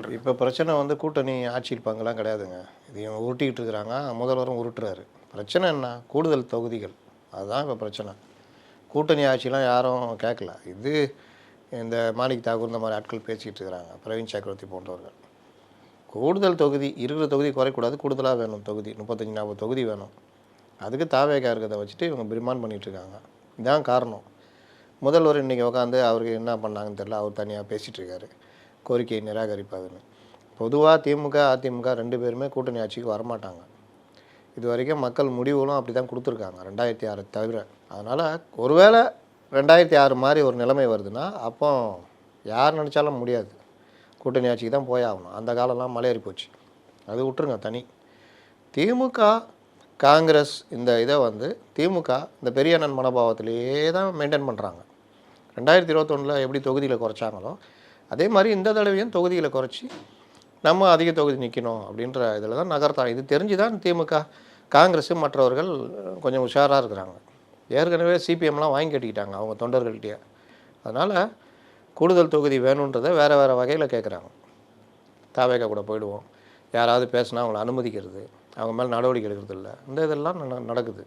சொல்கிறேன். இப்போ பிரச்சனை வந்து கூட்டணி ஆட்சியில் பங்குலாம் கிடையாதுங்க. இது இவங்க உருட்டிக்கிட்டு இருக்கிறாங்க. முதல்வரும் உருட்டுறாரு. பிரச்சனை என்ன? கூடுதல் தொகுதிகள். அதுதான் இப்போ பிரச்சனை. கூட்டணி ஆட்சிலாம் யாரும் கேட்கல. இது இந்த மாணிக் தாக்கூர் இந்த மாதிரி ஆட்கள் பேசிக்கிட்டு இருக்கிறாங்க. பிரவீன் சக்கரவர்த்தி போன்றவர்கள். கூடுதல் தொகுதி இருக்கிற தொகுதி குறைக்கூடாது, கூடுதலாக வேணும் தொகுதி. 35-40 தொகுதி வேணும். அதுக்கு தாவேகா இருக்கிறத வச்சுட்டு இவங்க பிரிமான் பண்ணிகிட்ருக்காங்க. இதுதான் காரணம். முதல்வர் இன்றைக்கி உட்காந்து அவருக்கு என்ன பண்ணாங்கன்னு தெரியல. அவர் தனியாக பேசிகிட்டு இருக்காரு. கோரிக்கையை நிராகரிப்பாதுன்னு. பொதுவாக திமுக அதிமுக 2 பேருமே கூட்டணி ஆட்சிக்கு வரமாட்டாங்க. இது வரைக்கும் மக்கள் முடிவுகளும் அப்படி தான் கொடுத்துருக்காங்க 2006 தவிர. அதனால் ஒருவேளை 2006 மாதிரி ஒரு நிலைமை வருதுன்னா அப்போ யார் நினச்சாலும் முடியாது. கூட்டணி ஆட்சிக்கு தான் போய் ஆகணும். அந்த காலம்லாம் மலையேறி போச்சு. அது விட்டுருங்க தனி. திமுக காங்கிரஸ் இந்த இதை வந்து திமுக இந்த பெரிய அண்ணன் மனோபாவத்திலேயே தான் மெயின்டைன் பண்ணுறாங்க. 2021 எப்படி தொகுதியில் குறைச்சாங்களோ அதே மாதிரி இந்த தடவையும் தொகுதிகளை குறைச்சி நம்ம அதிக தொகுதி நிற்கணும் அப்படின்ற இதில் தான் நகர்த்தாங்க. இது தெரிஞ்சு தான் திமுக காங்கிரஸு மற்றவர்கள் கொஞ்சம் உஷாராக இருக்கிறாங்க. ஏற்கனவே சிபிஎம்லாம் வாங்கி கட்டிக்கிட்டாங்க அவங்க தொண்டர்கள்ட்டையே. அதனால் கூடுதல் தொகுதி வேணுன்றதை வேறு வகையில் கேட்குறாங்க. தாவேகா கூட போயிடுவோம், யாராவது பேசுனா அவங்கள அனுமதிக்கிறது, அவங்க மேலே நடவடிக்கை எடுக்கிறது இல்லை, இந்த இதெல்லாம் நடக்குது.